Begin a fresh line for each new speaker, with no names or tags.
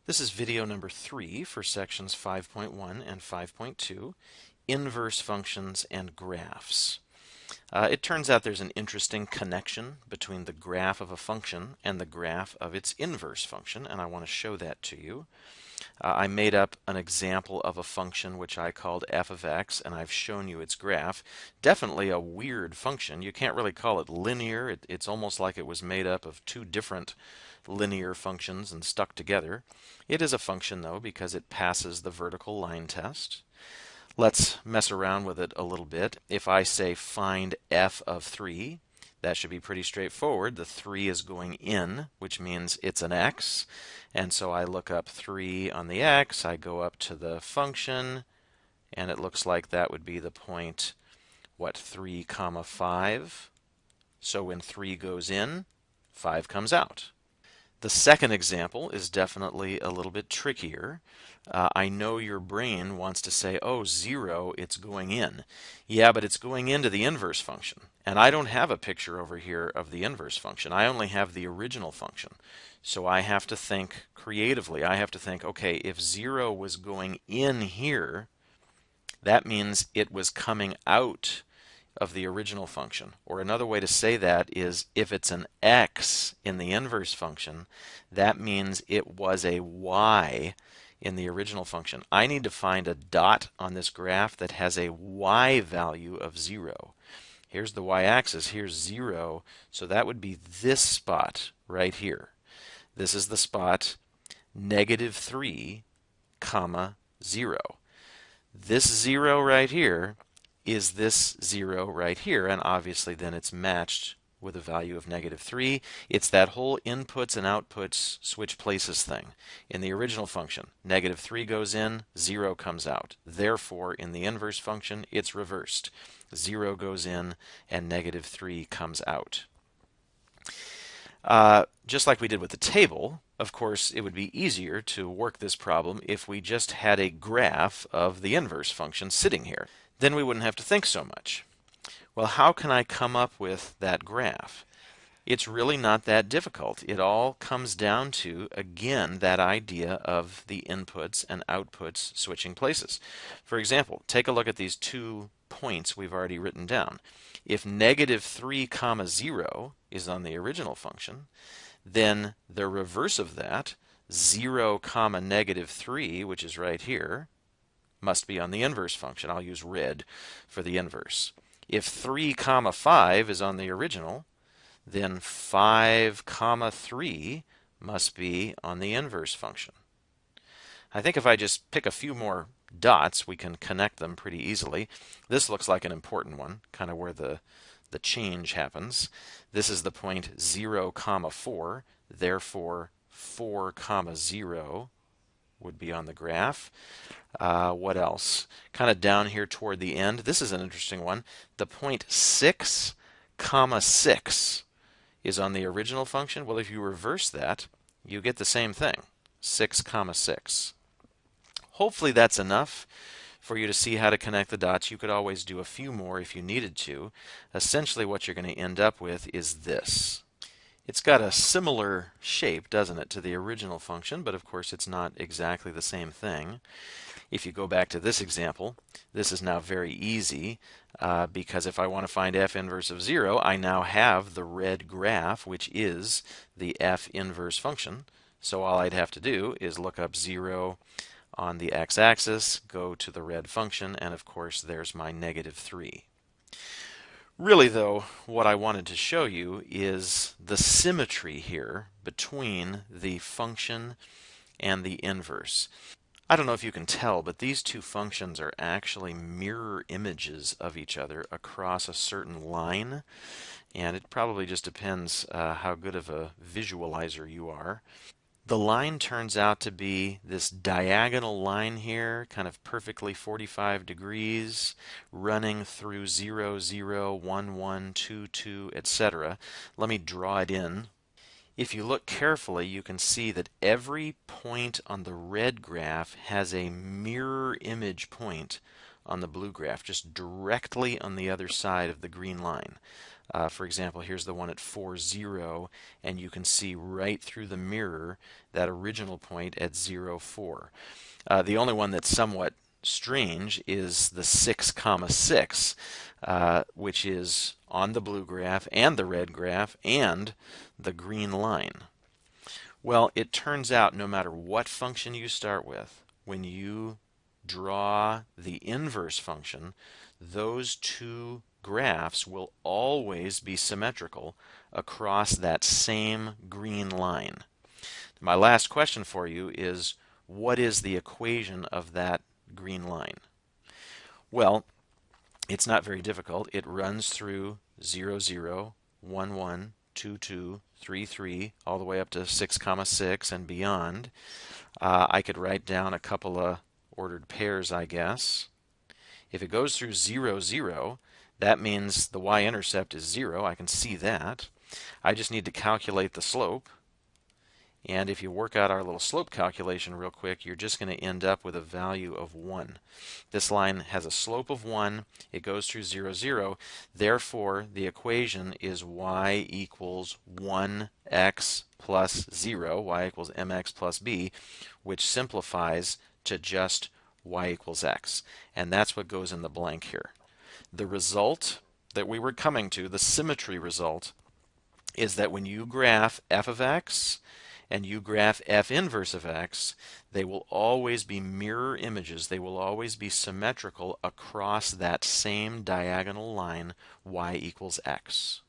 This is video number 3 for sections 5.1 and 5.2, inverse functions and graphs. It turns out there's an interesting connection between the graph of a function and the graph of its inverse function, and I want to show that to you. I made up an example of a function which I called f of x, and I've shown you its graph. Definitely a weird function. You can't really call it linear. It's almost like it was made up of two different linear functions and stuck together. It is a function, though, because it passes the vertical line test. Let's mess around with it a little bit. If I say find f of 3, that should be pretty straightforward. The 3 is going in, which means it's an x. And so I look up 3 on the x, I go up to the function, and it looks like that would be the point, 3 comma 5. So when 3 goes in, 5 comes out. The second example is definitely a little bit trickier. I know your brain wants to say, oh, 0, it's going in. Yeah, but it's going into the inverse function. And I don't have a picture over here of the inverse function. I only have the original function. So I have to think creatively. I have to think, okay, if 0 was going in here, that means it was coming out of the original function. Or another way to say that is if it's an x in the inverse function, that means it was a y in the original function. I need to find a dot on this graph that has a y value of 0. Here's the y-axis, here's 0, so that would be this spot right here. This is the spot -3, comma 0. This 0 right here is this 0 right here, and obviously then it's matched with a value of -3. It's that whole inputs and outputs switch places thing. In the original function, -3 goes in, 0 comes out. Therefore, in the inverse function, it's reversed. 0 goes in, and -3 comes out. Just like we did with the table, of course, it would be easier to work this problem if we just had a graph of the inverse function sitting here. Then we wouldn't have to think so much. Well, how can I come up with that graph? It's really not that difficult. It all comes down to, again, that idea of the inputs and outputs switching places. For example, take a look at these 2 points we've already written down. If -3 comma 0 is on the original function, then the reverse of that, 0 comma -3, which is right here, must be on the inverse function. I'll use red for the inverse. If 3 comma 5 is on the original, then 5 comma 3 must be on the inverse function. I think if I just pick a few more dots, we can connect them pretty easily. This looks like an important one, kind of where the change happens. This is the point 0 comma 4, therefore 4 comma 0 would be on the graph. What else? Kind of down here toward the end. This is an interesting one. The point 6 comma 6 is on the original function. Well, if you reverse that, you get the same thing, 6 comma 6. Hopefully that's enough for you to see how to connect the dots. You could always do a few more if you needed to. Essentially what you're going to end up with is this. It's got a similar shape, doesn't it, to the original function, but of course it's not exactly the same thing. If you go back to this example, this is now very easy because if I want to find f inverse of 0, I now have the red graph, which is the f inverse function. So all I'd have to do is look up 0 on the x-axis, go to the red function, and of course there's my -3. Really, though, what I wanted to show you is the symmetry here between the function and the inverse. I don't know if you can tell, but these two functions are actually mirror images of each other across a certain line, and it probably just depends how good of a visualizer you are. The line turns out to be this diagonal line here, kind of perfectly 45 degrees, running through 0, 0, 1, 1, 2, 2, etc. Let me draw it in. If you look carefully, you can see that every point on the red graph has a mirror image point on the blue graph, just directly on the other side of the green line. For example, here's the one at 4, 0, and you can see right through the mirror that original point at 0, 4. The only one that's somewhat strange is the 6, 6, which is on the blue graph and the red graph and the green line. Well, it turns out no matter what function you start with, when you draw the inverse function, those two graphs will always be symmetrical across that same green line. My last question for you is, what is the equation of that green line? Well, it's not very difficult. It runs through 0, 0, 1, 1, 2, 2, 3, 3, all the way up to 6, 6 and beyond. I could write down a couple of ordered pairs, I guess. If it goes through 0, 0, that means the y-intercept is 0. I can see that. I just need to calculate the slope. And if you work out our little slope calculation real quick, you're just going to end up with a value of 1. This line has a slope of 1. It goes through 0, 0. Therefore, the equation is y equals 1x plus 0, y equals mx plus b, which simplifies to just y equals x. And that's what goes in the blank here. The result that we were coming to, the symmetry result, is that when you graph f of x and you graph f inverse of x, they will always be mirror images. They will always be symmetrical across that same diagonal line, y equals x.